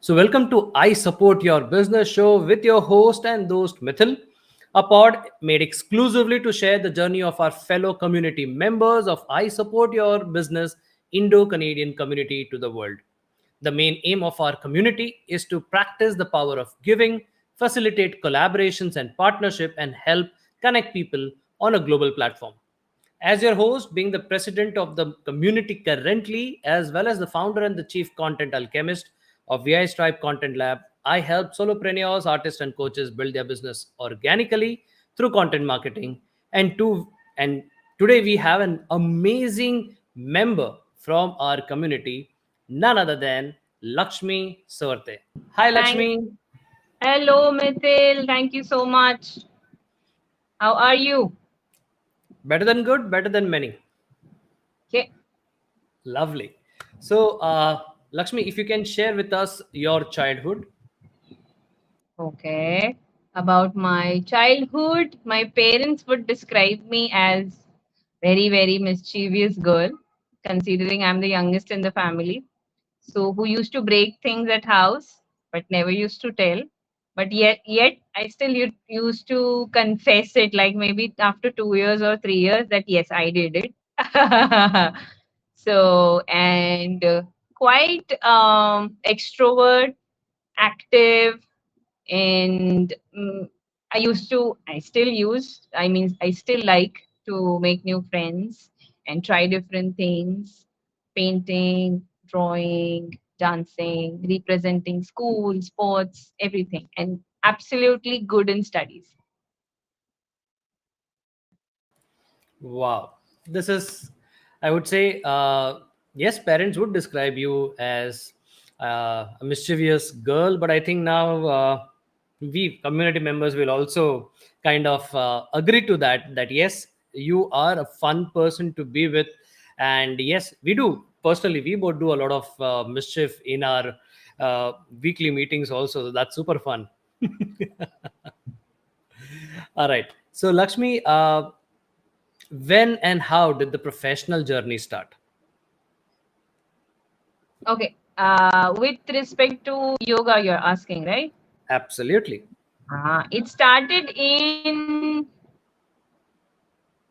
So, welcome to I Support Your Business show with your host and host Mithil, a pod made exclusively to share the journey of our fellow community members of I Support Your Business Indo Canadian community to the world. The main aim of our community is to practice the power of giving, facilitate collaborations and partnership, and help connect people on a global platform. As your host, being the president of the community currently, as well as the founder and the chief content alchemist of ISYB Content Lab, I help solopreneurs, artists, and coaches build their business organically through content marketing. And today we have an amazing member from our community, none other than Laxmi Sorte. Hi, Thank. Lakshmi. Hello, Mithil. Thank you so much. How are you? Better than good, better than many. Okay. Lovely. So, Lakshmi, if you can share with us your childhood. Okay. About my childhood, my parents would describe me as very mischievous girl, considering I'm the youngest in the family. So who used to break things at house, but never used to tell. But yet I still used to confess it, like maybe after 2 years or 3 years, that yes, I did it. So and quite extrovert, active, and I still like to make new friends and try different things: painting, drawing, dancing, representing school, sports, everything, and absolutely good in studies. Wow. This is, I would say, yes, parents would describe you as a mischievous girl, but I think now we community members will also kind of agree to that, that yes, you are a fun person to be with. And yes, we do. Personally, we both do a lot of mischief in our weekly meetings also. So that's super fun. All right. So, Lakshmi, when and how did the professional journey start? Okay. With respect to yoga, you're asking, right? Absolutely. It started in,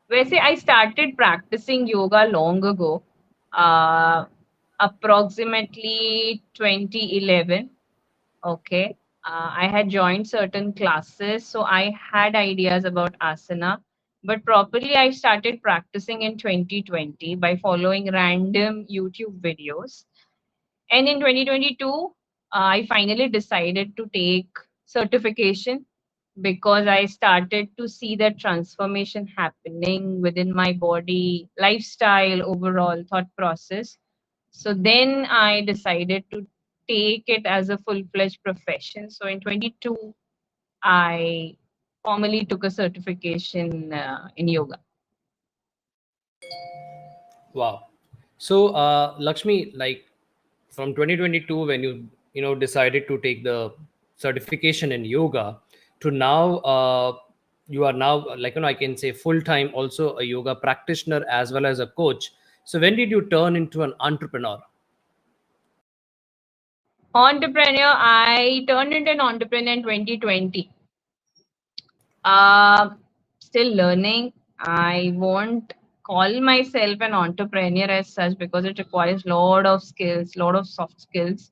where say I started practicing yoga long ago, uh, approximately 2011. Okay. I had joined certain classes, so I had ideas about asana. But properly, I started practicing in 2020 by following random YouTube videos. And in 2022, I finally decided to take certification because I started to see that transformation happening within my body, lifestyle, overall thought process. So then I decided to take it as a full-fledged profession. So in 22, I formally took a certification in yoga. Wow. So, Lakshmi, like from 2022, when you decided to take the certification in yoga, to now, you are now, like, I can say full time also a yoga practitioner as well as a coach. So, when did you turn into an entrepreneur? Entrepreneur, I turned into an entrepreneur in 2020. Uh, Still learning. I won't call myself an entrepreneur as such because it requires lot of skills, lot of soft skills,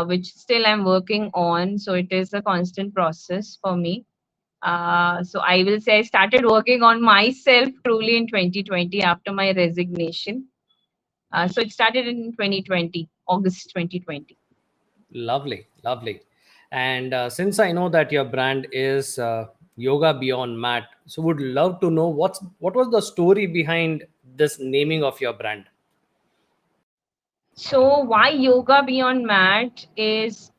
which still I'm working on. So it is a constant process for me. So I will say I started working on myself truly in 2020 after my resignation. So it started in 2020, August 2020. Lovely, lovely. And since I know that your brand is Yoga Beyond Mat, so would love to know what was the story behind this naming of your brand. So why yoga beyond mat is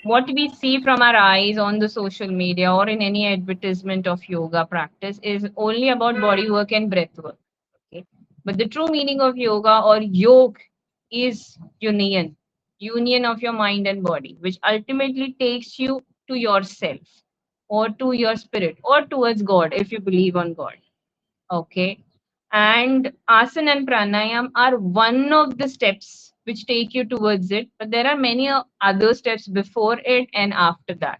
what we see from our eyes on the social media or in any advertisement of yoga practice is only about body work and breath work. Okay. But the true meaning of yoga or yoga is union of your mind and body, which ultimately takes you to yourself or to your spirit or towards God if you believe on God. Okay. And asana and pranayam are one of the steps which take you towards it, but there are many other steps before it and after that.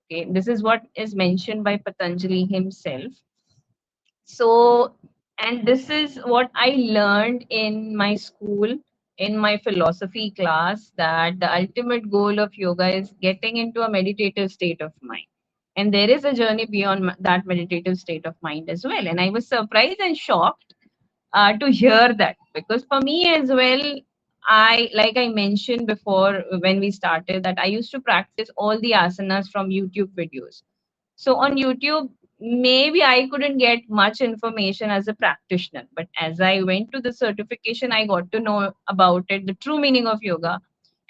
Okay, this is what is mentioned by Patanjali himself. So, and this is what I learned in my school, in my philosophy class, that the ultimate goal of yoga is getting into a meditative state of mind. And there is a journey beyond that meditative state of mind as well. And I was surprised and shocked to hear that, because for me as well, I, like I mentioned before when we started, that I used to practice all the asanas from YouTube videos. So on YouTube, maybe I couldn't get much information as a practitioner, but as I went to the certification, I got to know about it, the true meaning of yoga.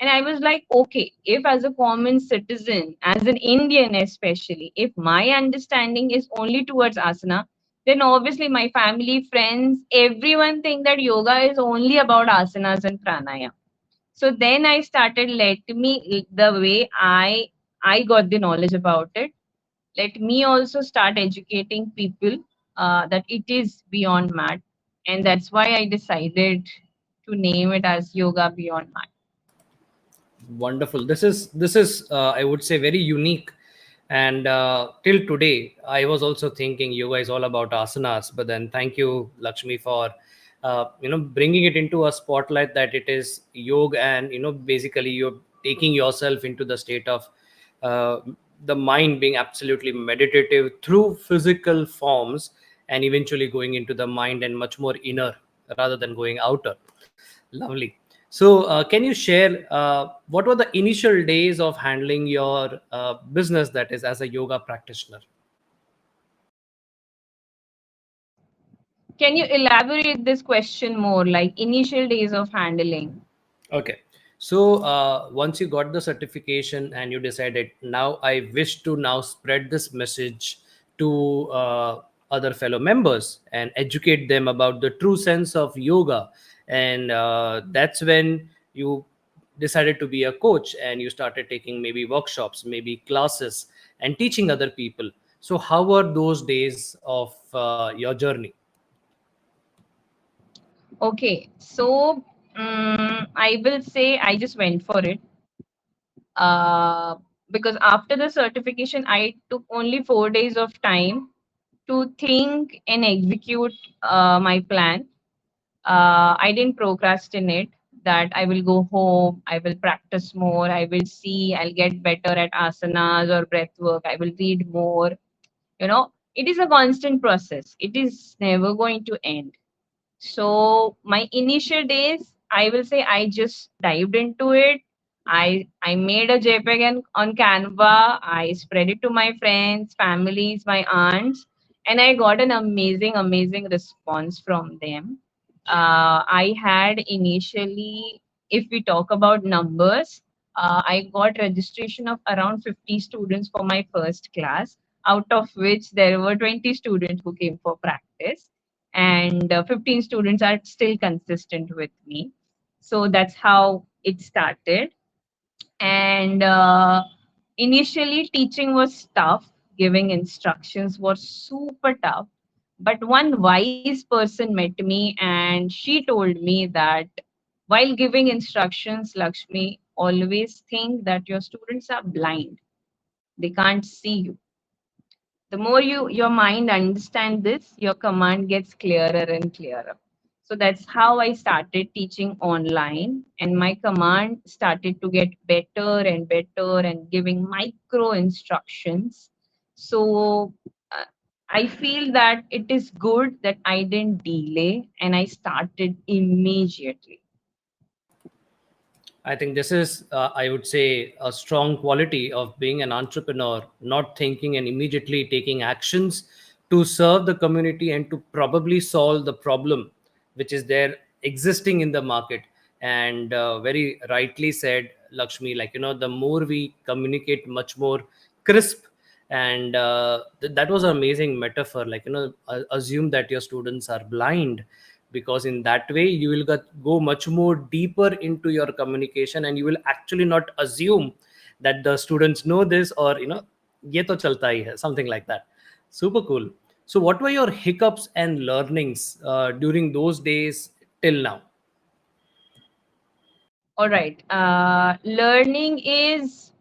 And I was like, okay, if as a common citizen, as an Indian especially, if my understanding is only towards asana, then obviously my family, friends, everyone think that yoga is only about asanas and pranayama. So then I started, let me, the way I got the knowledge about it, let me also start educating people that it is beyond mat, and that's why I decided to name it as yoga beyond mat. Wonderful. This is I would say very unique. And till today, I was also thinking yoga is all about asanas. But then, thank you, Lakshmi, for bringing it into a spotlight that it is yoga, and basically you're taking yourself into the state of uh, the mind being absolutely meditative through physical forms, and eventually going into the mind and much more inner rather than going outer. Lovely. So, can you share what were the initial days of handling your business, that is, as a yoga practitioner? Can you elaborate this question more, like initial days of handling? Okay. So, once you got the certification and you decided, now I wish to now spread this message to other fellow members and educate them about the true sense of yoga. And that's when you decided to be a coach and you started taking maybe workshops, maybe classes, and teaching other people. So, how were those days of your journey? Okay, so I will say I just went for it, uh, because after the certification, I took only 4 days of time to think and execute my plan. I didn't procrastinate that I will go home, I will practice more, I will see, I'll get better at asanas or breath work, I will read more. It is a constant process, it is never going to end. So my initial days, I will say I just dived into it. I made a JPEG on Canva. I spread it to my friends, families, my aunts, and I got an amazing response from them. I had initially, if we talk about numbers, I got registration of around 50 students for my first class, out of which there were 20 students who came for practice, and 15 students are still consistent with me. So that's how it started. And initially, teaching was tough, giving instructions was super tough. But one wise person met me and she told me that while giving instructions, Lakshmi, always think that your students are blind, they can't see you. The more your mind understand this, your command gets clearer and clearer. So that's how I started teaching online, and my command started to get better and better and giving micro instructions. So uh, I feel that it is good that I didn't delay and I started immediately. I think this is, I would say, a strong quality of being an entrepreneur, not thinking and immediately taking actions to serve the community and to probably solve the problem which is there existing in the market. And very rightly said, Lakshmi, like, the more we communicate much more crisp, and that was an amazing metaphor, like, assume that your students are blind, because in that way you will go much more deeper into your communication, and you will actually not assume that the students know this, or ye to chalta hi hai, something like that. Super cool. So what were your hiccups and learnings during those days till now? All right. Learning is,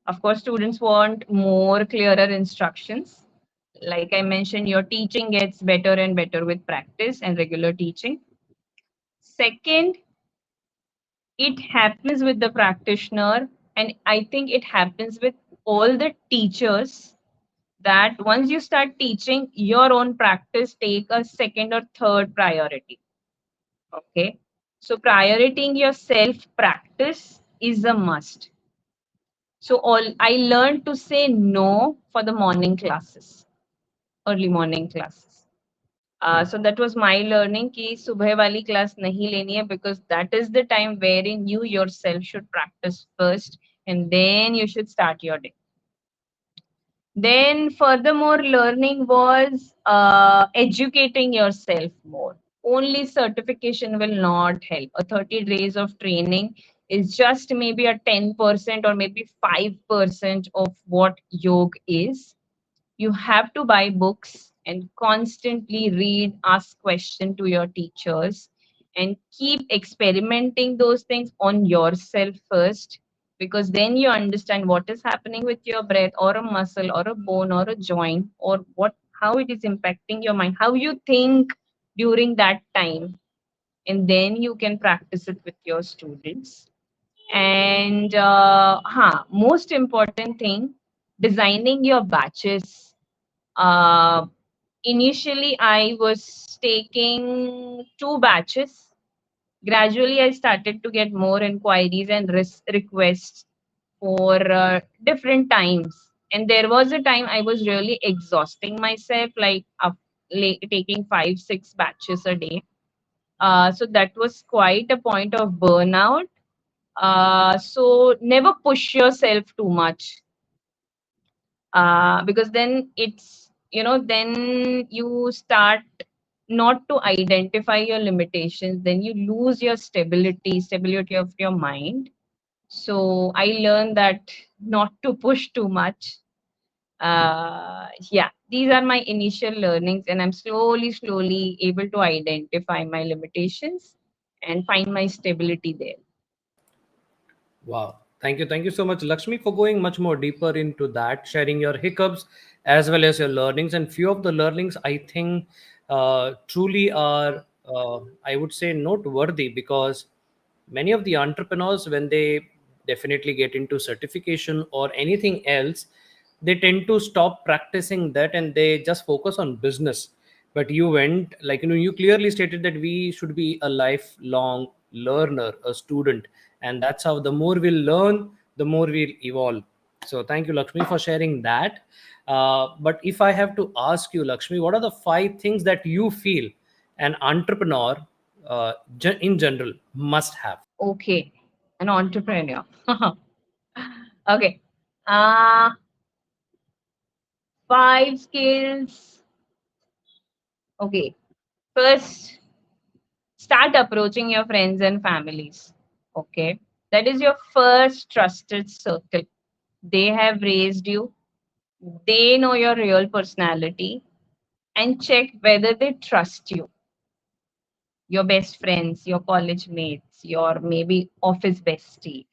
of course, students want more clearer instructions. Like I mentioned, your teaching gets better and better with practice and regular teaching. Second, it happens with the practitioner, and I think it happens with all the teachers, that once you start teaching, your own practice take a second or third priority. Okay. So prioritizing your self practice is a must. So all I learned to say no for the morning classes, early morning classes. So that was my learning कि सुबह वाली class नहीं लेनी है, because that is the time wherein you yourself should practice first and then you should start your day. Then furthermore, learning was educating yourself more. Only certification will not help. A 30 days of training is just maybe a 10% or maybe 5% of what yoga is. You have to buy books and constantly read, ask questions to your teachers, and keep experimenting those things on yourself first, because then you understand what is happening with your breath or a muscle or a bone or a joint, or what, how it is impacting your mind, how you think during that time, and then you can practice it with your students. And most important thing, designing your batches. Uh, initially I was taking 2 batches. Gradually I started to get more inquiries and requests for different times, and there was a time I was really exhausting myself, like taking 5 6 batches a day. So that was quite a point of burnout. So never push yourself too much, because then it's, then you start not to identify your limitations, then you lose your stability of your mind. So I learned that not to push too much. Yeah, these are my initial learnings, and I'm slowly able to identify my limitations and find my stability there. Wow. Thank you so much, Lakshmi, for going much more deeper into that, sharing your hiccups as well as your learnings. And few of the learnings I think truly are, I would say, noteworthy, because many of the entrepreneurs, when they definitely get into certification or anything else, they tend to stop practicing that and they just focus on business. But you went, like, you clearly stated that we should be a lifelong learner, a student, and that's how the more we'll learn, the more we'll evolve. So thank you, Lakshmi, for sharing that. But if I have to ask you, Lakshmi, what are the 5 things that you feel an entrepreneur in general must have? Okay, an entrepreneur. Okay. uh 5 skills. Okay. First, start approaching your friends and families. Okay. That is your first trusted circle. They have raised you, they know your real personality, and check whether they trust you. Your best friends, your college mates, your maybe office bestie,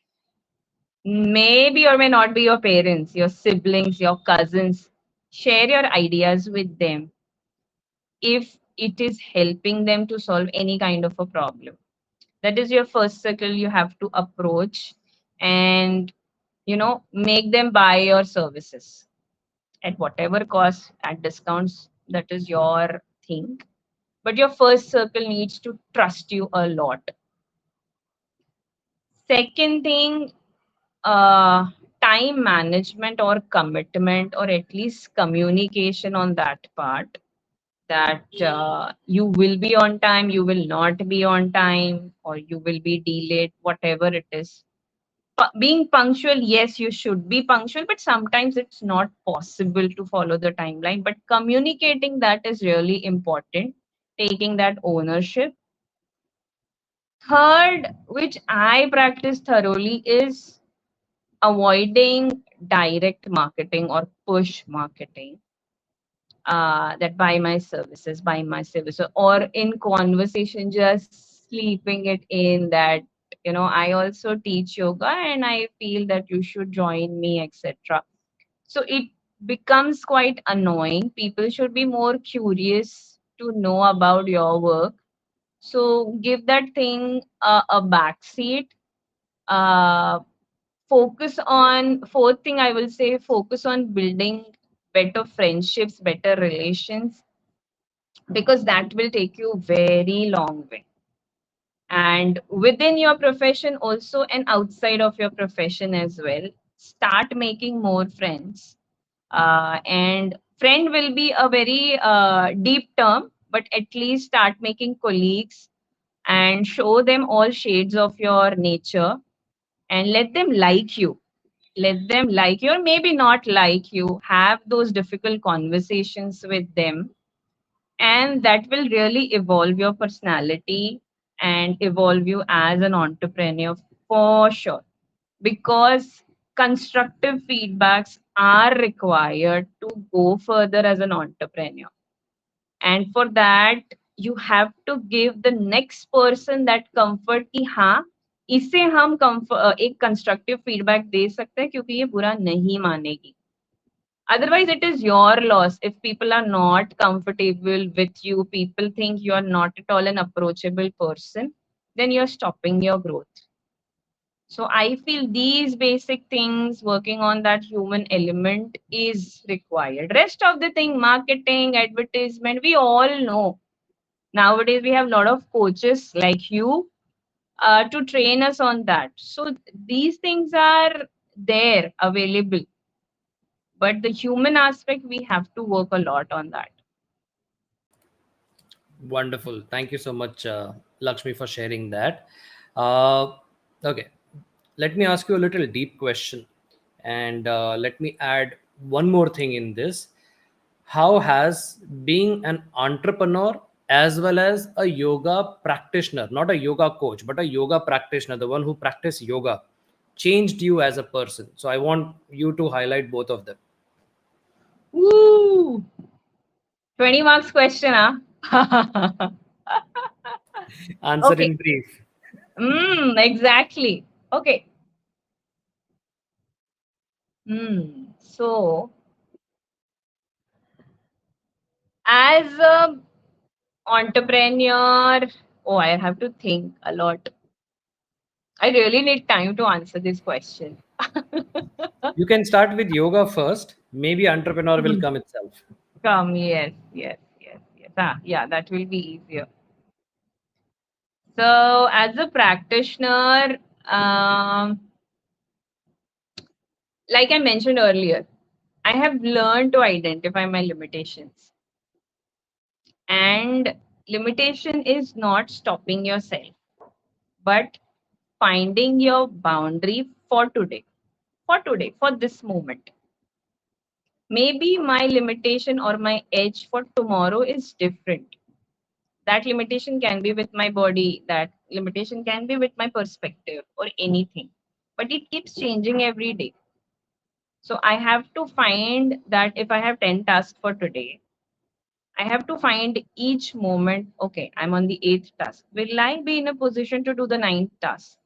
maybe or may not be your parents, your siblings, your cousins. Share your ideas with them if it is helping them to solve any kind of a problem. That is your first circle you have to approach, and make them buy your services at whatever cost, at discounts. That is your thing, but your first circle needs to trust you a lot. Second thing, uh time management or commitment, or at least communication on that part, that you will be on time, you will not be on time, or you will be delayed, whatever it is. Being punctual, yes, you should be punctual, but sometimes it's not possible to follow the timeline. But communicating that is really important, taking that ownership. Third, which I practice thoroughly, is avoiding direct marketing or push marketing. That buy my services, or in conversation just sleeping it in that I also teach yoga and I feel that you should join me, etc. So it becomes quite annoying. People should be more curious to know about your work. So give that thing a backseat. Uh, Focus on, fourth thing I will say, focus on building better friendships, better relations, because that will take you very long way. And within your profession also, and outside of your profession as well, start making more friends. And friend will be a very deep term, but at least start making colleagues and show them all shades of your nature, and let them like you. Let them like you, or maybe not like you. Have those difficult conversations with them, and that will really evolve your personality and evolve you as an entrepreneur for sure. Because constructive feedbacks are required to go further as an entrepreneur. And for that, you have to give the next person that comfort कि हाँ, इसे हम एक constructive feedback दे सकते हैं क्योंकि ये बुरा नहीं मानेगी. Otherwise, it is your loss if people are not comfortable with you, people think you are not at all an approachable person, then you're stopping your growth. So I feel these basic things, working on that human element is required. Rest of the thing, marketing, advertisement, we all know. Nowadays, we have a lot of coaches like you to train us on that. So these things are there available. But the human aspect, we have to work a lot on that. Wonderful. Thank you so much, Lakshmi, for sharing that. Uh, okay, let me ask you a little deep question, and let me add one more thing in this. How has being an entrepreneur as well as a yoga practitioner, not a yoga coach, but a yoga practitioner, the one who practice yoga, changed you as a person? So I want you to highlight both of them. Woo! 20 marks question, huh? Answer Okay. in brief. Exactly. Okay. So, as a entrepreneur, oh, I have to think a lot. I really need time to answer this question. You can start with yoga first. Maybe entrepreneur will Hmm. come itself. Come, yes, yes, yes, yes. Yeah, that will be easier. So, as a practitioner, like I mentioned earlier, I have learned to identify my limitations. And limitation is not stopping yourself, but finding your boundary for today, for this moment. Maybe my limitation or my edge for tomorrow is different. That limitation can be with my body, that limitation can be with my perspective or anything, but it keeps changing every day. So I have to find that if I have 10 tasks for today, I have to find each moment. Okay, I'm on the eighth task. Will I be in a position to do the ninth task?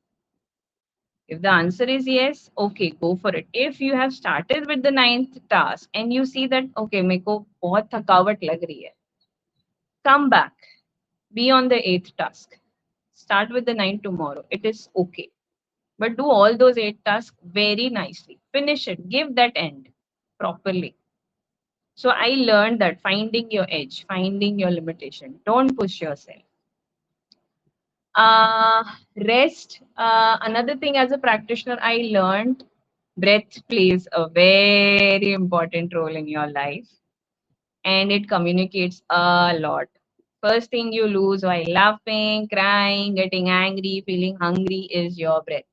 If the answer is yes, okay, go for it. If you have started with the ninth task and you see that, okay, मेरे को बहुत थकावट लग रही है, come back, be on the eighth task. Start with the ninth tomorrow. It is okay. But do all those eight tasks very nicely. Finish it. Give that end properly. So I learned that finding your edge, finding your limitation. Don't push yourself. Uh, Rest. Another thing as a practitioner, I learned breath plays a very important role in your life, and it communicates a lot. First thing you lose while laughing, crying, getting angry, feeling hungry is your breath.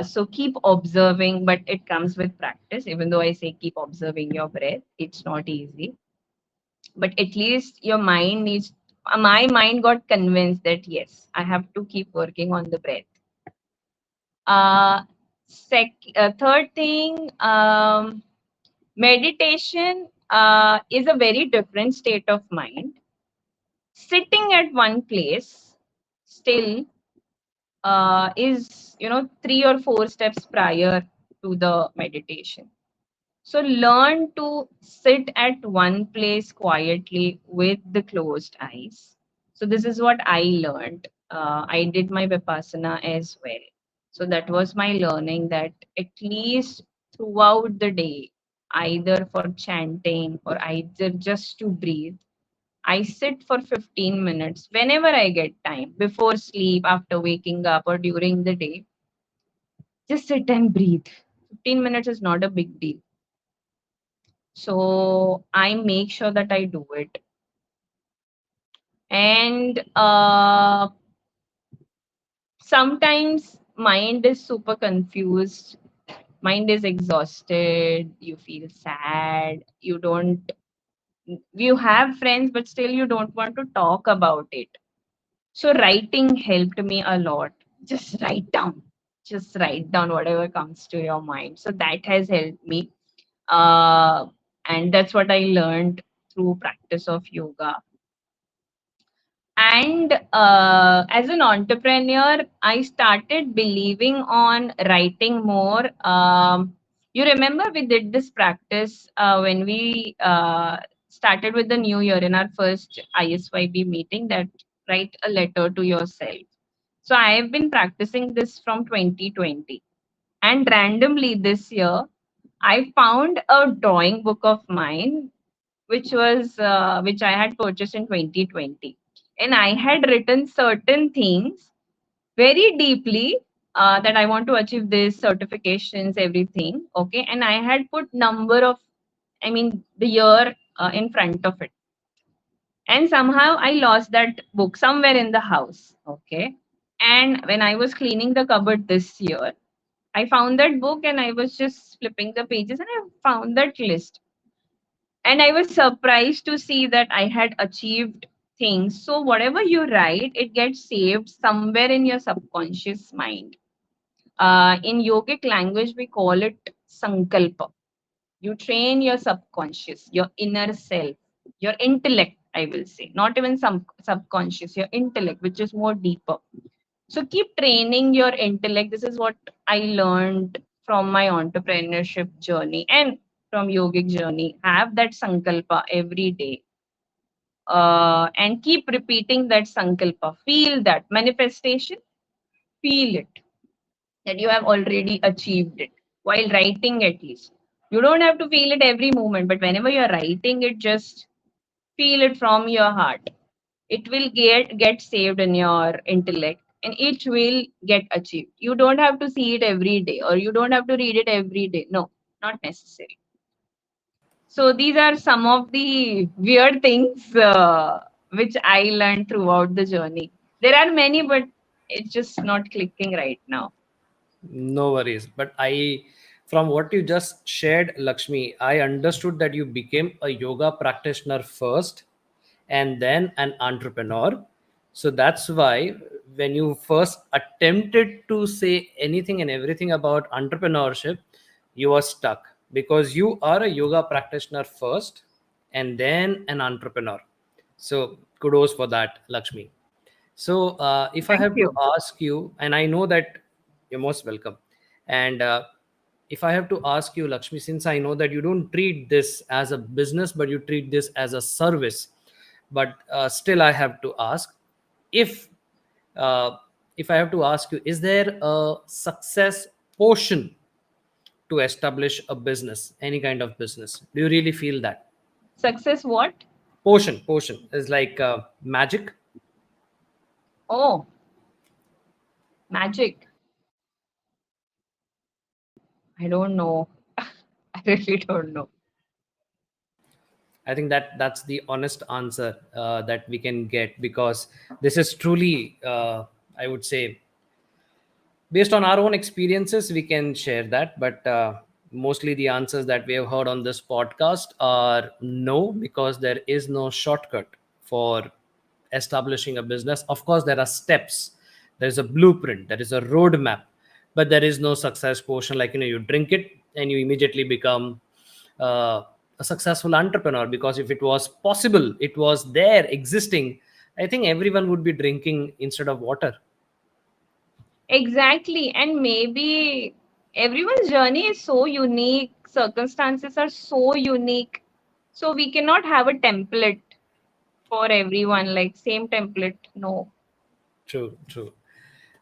So keep observing, but it comes with practice. Even though I say keep observing your breath, it's not easy. But at least your mind needs. My mind got convinced that yes, I have to keep working on the breath. Uh, Third thing, meditation is a very different state of mind. Sitting at one place still is 3 or 4 steps prior to the meditation. So learn to sit at one place quietly with the closed eyes. So this is what I learned. I did my Vipassana as well. So that was my learning, that at least throughout the day, either for chanting or either just to breathe, I sit for 15 minutes whenever I get time, before sleep, after waking up, or during the day. Just sit and breathe. 15 minutes is not a big deal. So I make sure that I do it. And sometimes mind is super confused, mind is exhausted, you feel sad, you have friends, but still you don't want to talk about it. So writing helped me a lot. Just write down. Just write down whatever comes to your mind. So that has helped me. Uh, and that's what I learned through practice of yoga. And as an entrepreneur, I started believing on writing more. You remember we did this practice when we started with the new year in our first ISYB meeting, that write a letter to yourself. So I have been practicing this from 2020. And randomly this year, I found a drawing book of mine which I had purchased in 2020, and I had written certain things very deeply, that I want to achieve this certifications, everything. Okay, and I had put number of, I mean, the year in front of it, and somehow I lost that book somewhere in the house. Okay, and when I was cleaning the cupboard this year, I found that book and I was just flipping the pages and I found that list. And I was surprised to see that I had achieved things. So whatever you write, it gets saved somewhere in your subconscious mind. In yogic language, we call it sankalpa. You train your subconscious, your inner self, your intellect, I will say, not even some subconscious, your intellect, which is more deeper. So keep training your intellect. This is what I learned from my entrepreneurship journey and from yogic journey. Have that sankalpa every day, and keep repeating that sankalpa. Feel that manifestation, feel it, that you have already achieved it while writing at least. You don't have to feel it every moment, but whenever you're writing it, just feel it from your heart. It will get saved in your intellect and it will get achieved. You don't have to see it every day or you don't have to read it every day. No, not necessary. So these are some of the weird things which I learned throughout the journey. There are many, but it's just not clicking right now. No worries. But from what you just shared, Lakshmi, I understood that you became a yoga practitioner first and then an entrepreneur. So that's why when you first attempted to say anything and everything about entrepreneurship, you were stuck because you are a yoga practitioner first and then an entrepreneur. So kudos for that, Lakshmi. So, if I Thank have to you. ask you, and I know that you're most welcome, and if I have to ask you, Lakshmi, since I know that you don't treat this as a business, but you treat this as a service, but still I have to ask, if uh, if I have to ask you, is there a success portion to establish a business, any kind of business? Do you really feel that Success what? portion is like magic? Oh, magic. I don't know. I really don't know. I think that that's the honest answer that we can get, because this is truly, I would say, based on our own experiences, we can share that. But mostly the answers that we have heard on this podcast are no, because there is no shortcut for establishing a business. Of course, there are steps, there is a blueprint, there is a roadmap, but there is no success portion. Like, you drink it and you immediately become uh, a successful entrepreneur. Because if it was possible, it was there existing, I think everyone would be drinking instead of water. Exactly. And maybe everyone's journey is so unique, circumstances are so unique. So we cannot have a template for everyone, like same template. No. True, true.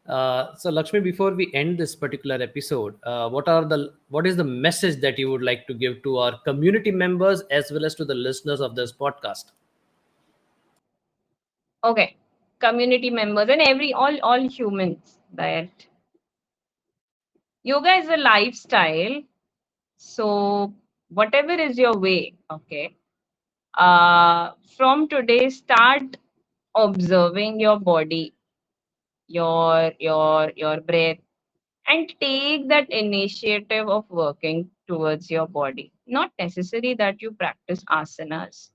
So Lakshmi, before we end this particular episode, what is the message that you would like to give to our community members as well as to the listeners of this podcast? Okay. Community members and all humans, that yoga is a lifestyle. So whatever is your way, okay. From today, start observing your body, your breath, and take that initiative of working towards your body. Not necessary that you practice asanas,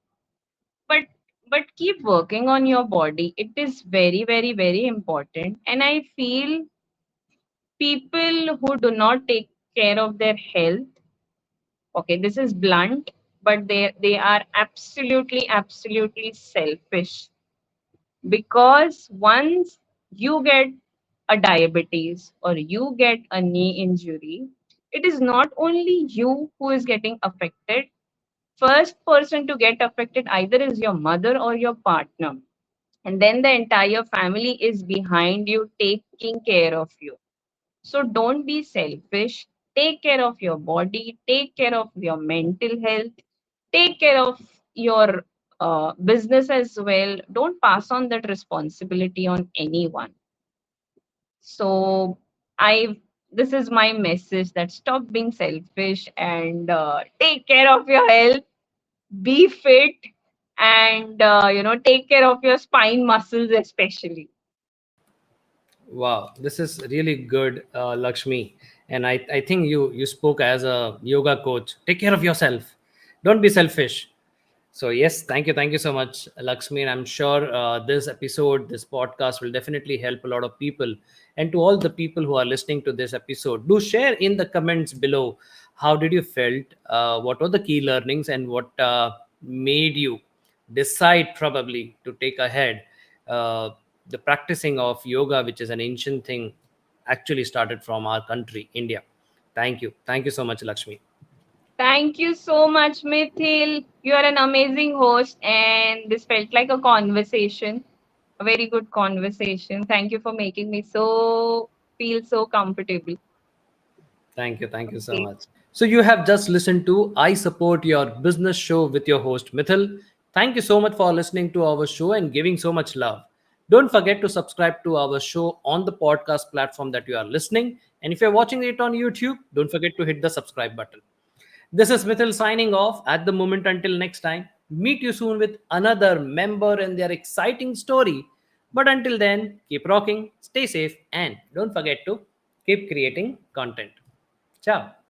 but keep working on your body. It is very, very, very important. And I feel people who do not take care of their health, okay, this is blunt, but they are absolutely selfish, because once you get a diabetes or you get a knee injury, it is not only you who is getting affected. First person to get affected either is your mother or your partner, and then the entire family is behind you taking care of you. So don't be selfish. Take care of your body, take care of your mental health, take care of your business as well. Don't pass on that responsibility on anyone. So I this is my message, that stop being selfish and take care of your health, be fit, and take care of your spine muscles especially. Wow, this is really good, Lakshmi. And I think you spoke as a yoga coach. Take care of yourself. Don't be selfish. So yes, thank you so much, Lakshmi. And I'm sure this podcast will definitely help a lot of people. And to all the people who are listening to this episode, do share in the comments below how did you felt, what were the key learnings, and what made you decide probably to take ahead uh, the practicing of yoga, which is an ancient thing, actually started from our country, India. Thank you so much, Lakshmi. Thank you so much, Mithil. You are an amazing host, and this felt like a conversation, a very good conversation. Thank you for making me so feel so comfortable. Thank you so Okay. much. So you have just listened to I Support Your Business show with your host Mithil. Thank you so much for listening to our show and giving so much love. Don't forget to subscribe to our show on the podcast platform that you are listening. And if you're watching it on YouTube, don't forget to hit the subscribe button. This is Mithil signing off at the moment. Until next time, meet you soon with another member and their exciting story. But until then, keep rocking, stay safe, and don't forget to keep creating content. Ciao.